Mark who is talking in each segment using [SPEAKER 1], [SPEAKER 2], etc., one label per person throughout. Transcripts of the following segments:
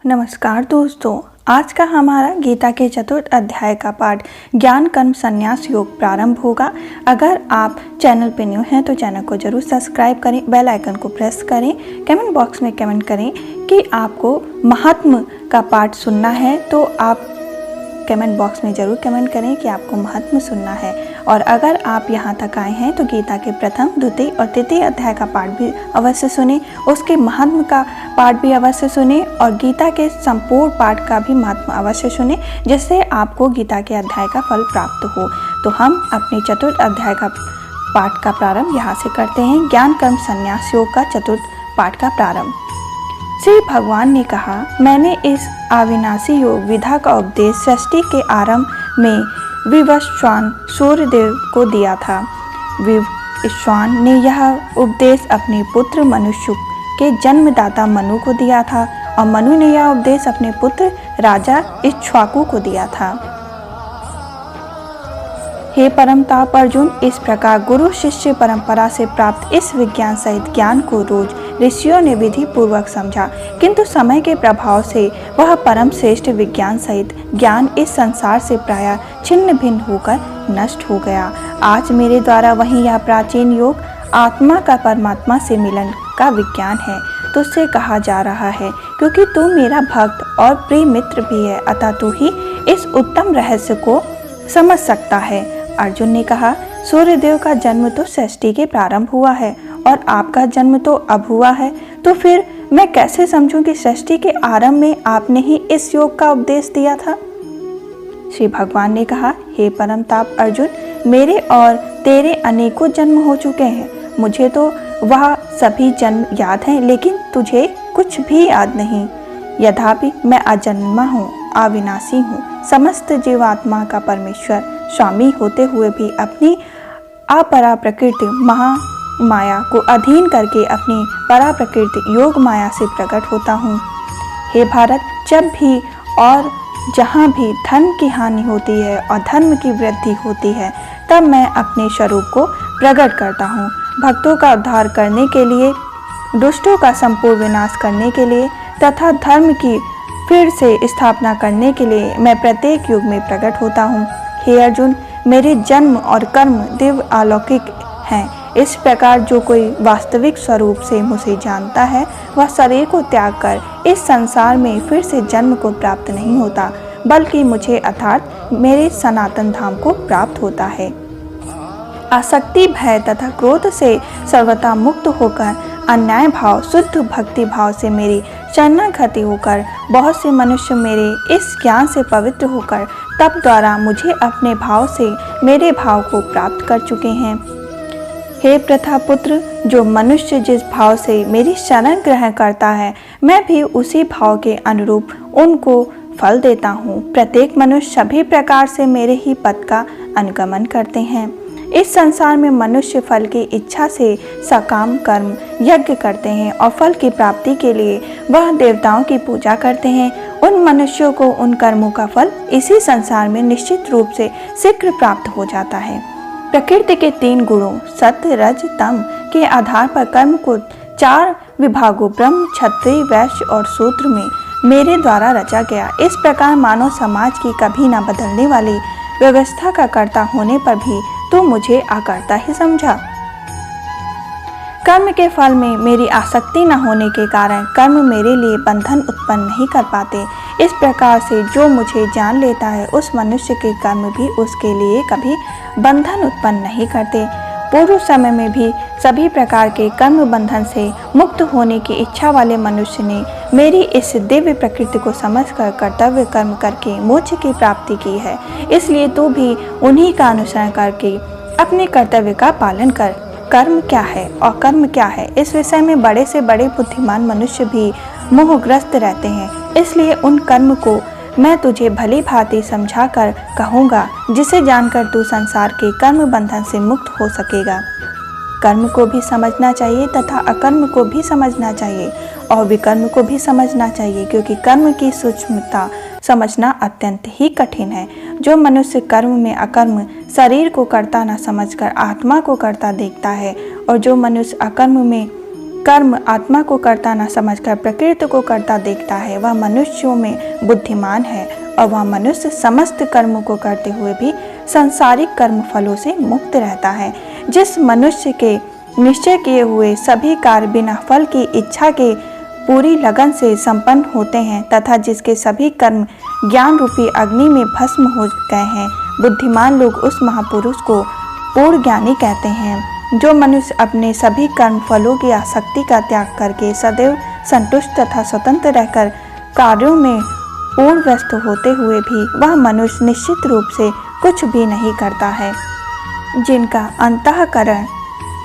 [SPEAKER 1] नमस्कार दोस्तों, आज का हमारा गीता के चतुर्थ अध्याय का पाठ ज्ञान कर्म संन्यास योग प्रारंभ होगा। अगर आप चैनल पे न्यू हैं तो चैनल को जरूर सब्सक्राइब करें, बेल आइकन को प्रेस करें, कमेंट बॉक्स में कमेंट करें कि आपको महात्म का पाठ सुनना है तो आप कमेंट बॉक्स में ज़रूर कमेंट करें कि आपको महात्म सुनना है। और अगर आप यहाँ तक आए हैं तो गीता के प्रथम, द्वितीय और तृतीय अध्याय का पाठ भी अवश्य सुने, उसके महात्म का पाठ भी अवश्य सुने और गीता के संपूर्ण पाठ का भी महात्म अवश्य सुने, जिससे आपको गीता के अध्याय का फल प्राप्त हो। तो हम अपने चतुर्थ अध्याय का पाठ का प्रारंभ यहाँ से करते हैं। ज्ञान कर्म संन्यास योग का चतुर्थ पाठ का प्रारंभ। श्री भगवान ने कहा, मैंने इस अविनाशी योग विधा का उपदेश सृष्टि के आरंभ में विवस्वान सूर्यदेव को दिया था। विवस्वान ने यह उपदेश अपने पुत्र मनुष्य के जन्मदाता मनु को दिया था और मनु ने यह उपदेश अपने पुत्र राजा इक्ष्वाकु को दिया था। हे परमताप अर्जुन, इस प्रकार गुरु शिष्य परंपरा से प्राप्त इस विज्ञान सहित ज्ञान को रोज ऋषियों ने विधि पूर्वक समझा, किंतु समय के प्रभाव से वह परम श्रेष्ठ विज्ञान सहित ज्ञान इस संसार से प्रायः छिन्न भिन्न होकर नष्ट हो गया। आज मेरे द्वारा वही यह प्राचीन योग आत्मा का परमात्मा से मिलन का विज्ञान है तुझसे कहा जा रहा है, क्योंकि तू मेरा भक्त और प्रिय मित्र भी है, अतः तू ही इस उत्तम रहस्य को समझ सकता है। अर्जुन ने कहा, सूर्यदेव का जन्म तो सृष्टि के प्रारंभ हुआ है और आपका जन्म तो अब हुआ है, तो फिर मैं कैसे समझूं कि सृष्टि के आरंभ में आपने ही इस योग का उपदेश दिया था। श्री भगवान ने कहा, हे परमताप अर्जुन, मेरे और तेरे अनेकों जन्म हो चुके हैं, मुझे तो वह सभी जन्म याद हैं, लेकिन तुझे कुछ भी याद नहीं। यद्यपि मैं अजन्मा हूँ, अविनाशी हूँ, समस्त जीवात्मा का परमेश्वर स्वामी होते हुए भी अपनी अपरा प्रकृति महामाया को अधीन करके अपनी परा प्रकृति योग माया से प्रकट होता हूँ। हे भारत, जब भी और जहाँ भी धर्म की हानि होती है और धर्म की वृद्धि होती है, तब मैं अपने स्वरूप को प्रकट करता हूँ। भक्तों का उद्धार करने के लिए, दुष्टों का संपूर्ण विनाश करने के लिए तथा धर्म की फिर से स्थापना करने के लिए मैं प्रत्येक युग में प्रकट होता हूँ। हे अर्जुन, मेरे जन्म और कर्म दिव्य अलौकिक हैं। इस प्रकार जो कोई वास्तविक स्वरूप से मुझे जानता है, वह शरीर को त्याग कर इस संसार में फिर से जन्म को प्राप्त नहीं होता, बल्कि मुझे अर्थात मेरे सनातन धाम को प्राप्त होता है। आसक्ति, भय तथा क्रोध से सर्वथा मुक्त होकर अन्याय भाव, शुद्ध भक्ति भाव से मेरी शरणागति होकर बहुत से मनुष्य मेरे इस ज्ञान से पवित्र होकर तप द्वारा मुझे अपने भाव से मेरे भाव को प्राप्त कर चुके हैं। हे प्रथा पुत्र, जो मनुष्य जिस भाव से मेरी शरण ग्रहण करता है, मैं भी उसी भाव के अनुरूप उनको फल देता हूँ। प्रत्येक मनुष्य सभी प्रकार से मेरे ही पद का अनुगमन करते हैं। इस संसार में मनुष्य फल की इच्छा से सकाम कर्म यज्ञ करते हैं और फल की प्राप्ति के लिए वह देवताओं की पूजा करते हैं। उन मनुष्यों को उन कर्मों का फल इसी संसार में निश्चित रूप से शीघ्र प्राप्त हो जाता है। प्रकृति के 3 गुणों सत्य, रज, तम के आधार पर कर्म को 4 विभागों ब्रह्म, क्षत्रिय, वैश्य और शूद्र में मेरे द्वारा रचा गया। इस प्रकार मानव समाज की कभी न बदलने वाली व्यवस्था का कर्ता होने पर भी तो मुझे अकर्ता ही समझा। कर्म के फल में मेरी आसक्ति न होने के कारण कर्म मेरे लिए बंधन उत्पन्न नहीं कर पाते। इस प्रकार से जो मुझे जान लेता है, उस मनुष्य के कर्म भी उसके लिए कभी बंधन उत्पन्न नहीं करते। पूर्व समय में भी सभी प्रकार के कर्म बंधन से मुक्त होने की इच्छा वाले मनुष्य ने मेरी इस दिव्य प्रकृति को समझकर कर्तव्य कर्म करके मोक्ष की प्राप्ति की है। इसलिए तू भी उन्हीं का अनुसरण करके अपने कर्तव्य का पालन कर। कर्म क्या है और कर्म क्या है, इस विषय में बड़े से बड़े बुद्धिमान मनुष्य भी मोहग्रस्त रहते हैं। इसलिए उन कर्म को मैं तुझे भली भांति समझा कर कहूँगा, जिसे जानकर तू संसार के कर्म बंधन से मुक्त हो सकेगा। कर्म को भी समझना चाहिए तथा अकर्म को भी समझना चाहिए और विकर्म को भी समझना चाहिए, क्योंकि कर्म की सूक्ष्मता समझना अत्यंत ही कठिन है। जो मनुष्य कर्म में अकर्म शरीर को कर्ता न समझकर आत्मा को कर्ता देखता है, और जो मनुष्य अकर्म में कर्म आत्मा को कर्ता न समझकर प्रकृति को कर्ता देखता है, वह मनुष्यों में बुद्धिमान है और वह मनुष्य समस्त कर्मों को करते हुए भी सांसारिक कर्म फलों से मुक्त रहता है। जिस मनुष्य के निश्चय किए हुए सभी कार्य बिना फल की इच्छा के पूरी लगन से संपन्न होते हैं तथा जिसके सभी कर्म ज्ञान रूपी अग्नि में भस्म हो गए हैं, बुद्धिमान लोग उस महापुरुष को पूर्ण ज्ञानी कहते हैं। जो मनुष्य अपने सभी कर्म फलों की आसक्ति का त्याग करके सदैव संतुष्ट तथा स्वतंत्र रहकर कार्यों में पूर्ण व्यस्त होते हुए भी वह मनुष्य निश्चित रूप से कुछ भी नहीं करता है, जिनका अंतःकरण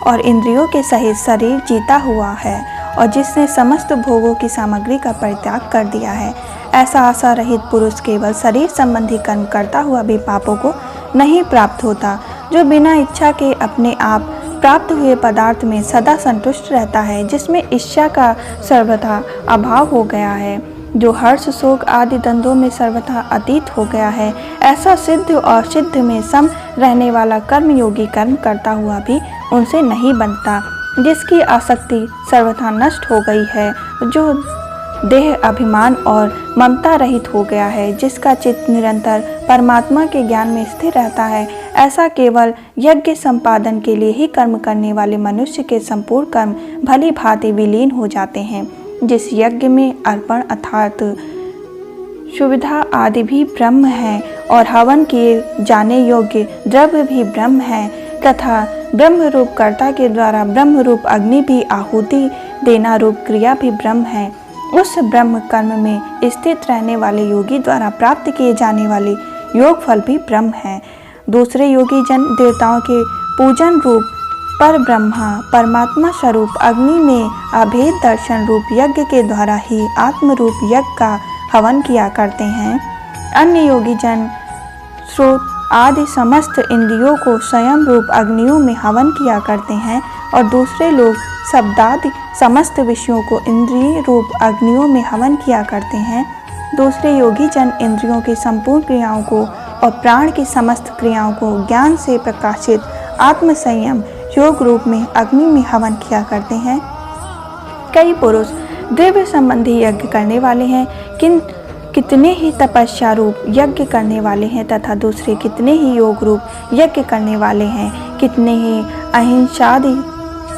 [SPEAKER 1] और इंद्रियों के सहित शरीर जीता हुआ है और जिसने समस्त भोगों की सामग्री का परित्याग कर दिया है, ऐसा आशा रहित पुरुष केवल शरीर संबंधी कर्म करता हुआ भी पापों को नहीं प्राप्त होता। जो बिना इच्छा के अपने आप प्राप्त हुए पदार्थ में सदा संतुष्ट रहता है, जिसमें इच्छा का सर्वथा अभाव हो गया है, जो हर्ष शोक आदि द्वंद्वों में सर्वथा अतीत हो गया है, ऐसा सिद्ध और सिद्ध में सम रहने वाला कर्मयोगी कर्म करता हुआ भी उनसे नहीं बनता। जिसकी आसक्ति सर्वथा नष्ट हो गई है, जो देह अभिमान और ममता रहित हो गया है, जिसका चित्त निरंतर परमात्मा के ज्ञान में स्थिर रहता है, ऐसा केवल यज्ञ संपादन के लिए ही कर्म करने वाले मनुष्य के संपूर्ण कर्म भली भांति विलीन हो जाते हैं। जिस यज्ञ में अर्पण अर्थात सुविधा आदि भी ब्रह्म है और हवन किए जाने योग्य द्रव्य भी ब्रह्म है तथा ब्रह्म रूप कर्ता के द्वारा ब्रह्म रूप अग्नि भी आहुति देना रूप क्रिया भी ब्रह्म है, उस ब्रह्म कर्म में स्थित रहने वाले योगी द्वारा प्राप्त किए जाने वाले योग फल भी ब्रह्म है। दूसरे योगी जन देवताओं के पूजन रूप पर ब्रह्मा परमात्मा स्वरूप अग्नि में अभेद दर्शन रूप यज्ञ के द्वारा ही आत्म रूप यज्ञ का हवन किया करते हैं। अन्य योगी जन स्रोत आदि समस्त इंद्रियों को स्वयं रूप अग्नियों में हवन किया करते हैं और दूसरे लोग शब्दादि समस्त विषयों को इंद्रिय रूप अग्नियों में हवन किया करते हैं। दूसरे योगी जन इंद्रियों की संपूर्ण क्रियाओं को और प्राण की समस्त क्रियाओं को ज्ञान से प्रकाशित आत्म संयम योग रूप में अग्नि में हवन किया करते हैं। कई पुरुष द्रव्य संबंधी यज्ञ करने वाले हैं, कितने ही तपस्या रूप यज्ञ करने वाले हैं तथा दूसरे कितने ही योग रूप यज्ञ करने वाले हैं। कितने ही अहिंसादि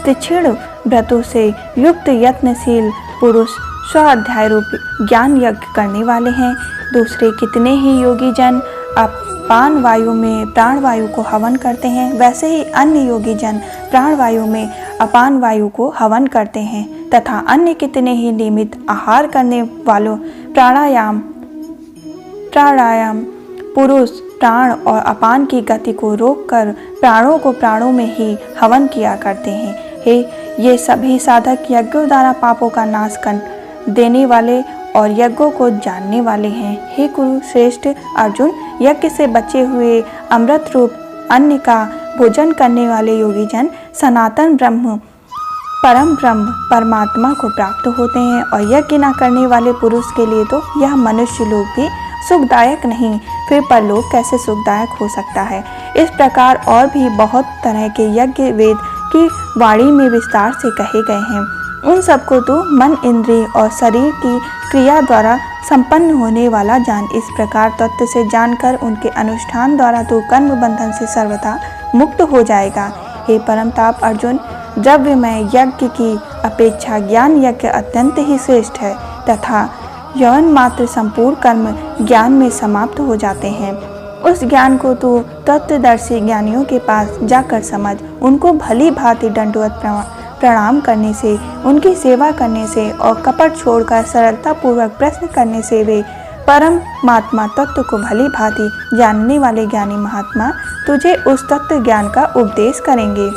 [SPEAKER 1] तीक्ष्ण व्रतों से युक्त यत्नशील पुरुष स्वाध्याय रूप ज्ञान यज्ञ करने वाले हैं। दूसरे कितने ही योगी जन अपान वायु में प्राण वायु को हवन करते हैं। वैसे ही अन्य योगी जन प्राण वायु में अपान वायु को हवन करते हैं तथा अन्य कितने ही नियमित आहार करने वालों प्राणायाम पुरुष प्राण और अपान की गति को रोककर प्राणों को प्राणों में ही हवन किया करते हैं। ये सभी साधक यज्ञों द्वारा पापों का नाश कर देने वाले और यज्ञों को जानने वाले हैं। हे कुरु श्रेष्ठ अर्जुन, यज्ञ से बचे हुए अमृत रूप अन्न का भोजन करने वाले योगी जन सनातन ब्रह्म परम ब्रह्म परमात्मा को प्राप्त होते हैं और यज्ञ न करने वाले पुरुष के लिए तो यह मनुष्य लोक भी सुखदायक नहीं, फिर परलोक कैसे सुखदायक हो सकता है। इस प्रकार और भी बहुत तरह के यज्ञ वेद की वाणी में विस्तार से कहे गए हैं। उन सबको तो मन इंद्रिय और शरीर की क्रिया द्वारा संपन्न होने वाला जान। इस प्रकार तत्व से जानकर उनके अनुष्ठान द्वारा तो कर्म बंधन से सर्वथा मुक्त हो जाएगा। हे परम ताप अर्जुन, द्रव्यमय यज्ञ की अपेक्षा ज्ञान यज्ञ अत्यंत ही श्रेष्ठ है तथा यौन मात्र संपूर्ण कर्म ज्ञान में समाप्त हो जाते हैं। उस ज्ञान को तो तत्वदर्शी ज्ञानियों के पास जाकर समझ, उनको भली भांति दंडवत प्रणाम करने से, उनकी सेवा करने से और कपट छोड़कर सरलता पूर्वक प्रश्न करने से वे परमात्मा तत्व को भली भांति जानने वाले ज्ञानी महात्मा तुझे उस तत्व ज्ञान का उपदेश करेंगे,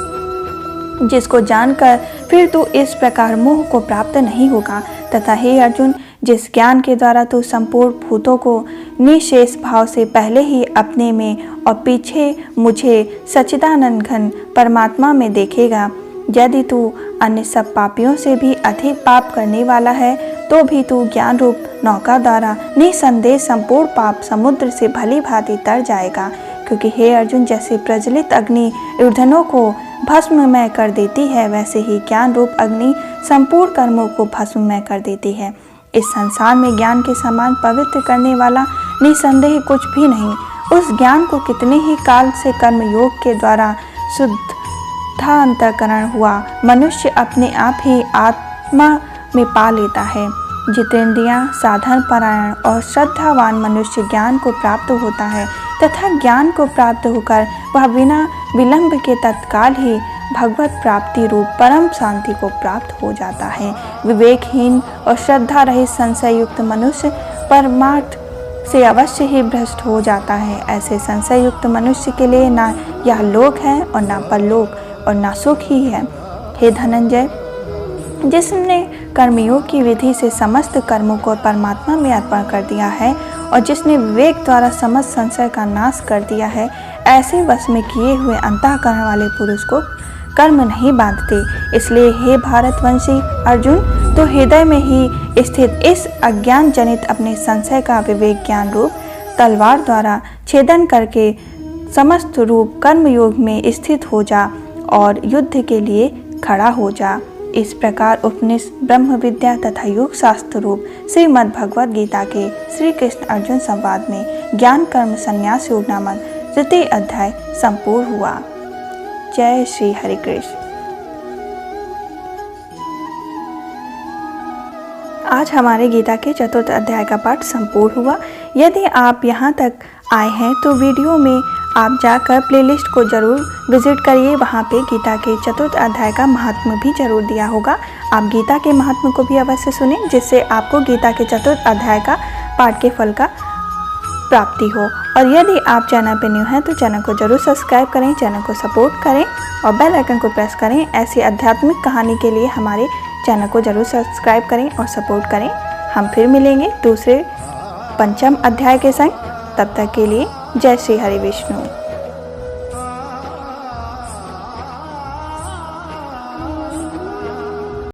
[SPEAKER 1] जिसको जानकर फिर तू इस प्रकार मोह को प्राप्त नहीं होगा। तथा हे अर्जुन, जिस ज्ञान के द्वारा तू संपूर्ण भूतों को निशेष भाव से पहले ही अपने में और पीछे मुझे सच्चिदानंद घन परमात्मा में देखेगा, यदि तू अन्य सब पापियों से भी अधिक पाप करने वाला है तो भी तू ज्ञान रूप नौका द्वारा निसंदेह संपूर्ण पाप समुद्र से भली भांति तर जाएगा। क्योंकि हे अर्जुन, जैसे प्रज्वलित अग्नि ईंधनों को भस्ममय कर देती है, वैसे ही ज्ञान रूप अग्नि संपूर्ण कर्मों को भस्ममय कर देती है। इस संसार में ज्ञान के समान पवित्र करने वाला निसंदेह कुछ भी नहीं। उस ज्ञान को कितने ही काल से कर्म योग के द्वारा शुद्धा अंतःकरण हुआ मनुष्य अपने आप ही आत्मा में पा लेता है। जितेंद्रियां साधन परायण और श्रद्धावान मनुष्य ज्ञान को प्राप्त होता है तथा ज्ञान को प्राप्त होकर वह बिना विलंब के तत्काल ही भगवत प्राप्ति रूप परम शांति को प्राप्त हो जाता है। विवेकहीन और श्रद्धा रहित संशय युक्त मनुष्य परमार्थ से अवश्य ही भ्रष्ट हो जाता है। ऐसे संशय युक्त मनुष्य के लिए ना यह लोक है और ना परलोक और ना सुख ही है। हे धनंजय, जिसने कर्मयोग की विधि से समस्त कर्मों को परमात्मा में अर्पण कर दिया है और जिसने विवेक द्वारा समस्त संशय का नाश कर दिया है, ऐसे वश में किए हुए अंतःकरण वाले पुरुष को कर्म नहीं बांधते। इसलिए हे भारतवंशी अर्जुन, तो हृदय में ही स्थित इस अज्ञान जनित अपने संशय का विवेक ज्ञान रूप तलवार द्वारा छेदन करके समस्त रूप कर्मयोग में स्थित हो जा और युद्ध के लिए खड़ा हो जा। इस प्रकार उपनिषद ब्रह्म विद्या तथा योग शास्त्र रूप श्रीमद् भगवद गीता के श्री कृष्ण अर्जुन संवाद में ज्ञान कर्म संन्यास योग नामक तृतीय अध्याय संपूर्ण हुआ। जय श्री हरि कृष्ण। आज हमारे गीता के चतुर्थ अध्याय का पाठ संपूर्ण हुआ। यदि आप यहाँ तक आए हैं तो वीडियो में आप जाकर प्लेलिस्ट को जरूर विजिट करिए। वहाँ पे गीता के चतुर्थ अध्याय का महात्म्य भी जरूर दिया होगा। आप गीता के महात्म्य को भी अवश्य सुनें, जिससे आपको गीता के चतुर्थ अध्याय का पाठ के फल का प्राप्ति हो। और यदि आप चैनल पर न्यू हैं तो चैनल को जरूर सब्सक्राइब करें, चैनल को सपोर्ट करें और बेल आइकन को प्रेस करें। ऐसी आध्यात्मिक कहानी के लिए हमारे चैनल को जरूर सब्सक्राइब करें और सपोर्ट करें। हम फिर मिलेंगे दूसरे पंचम अध्याय के संग। तब तक के लिए जय श्री हरि विष्णु।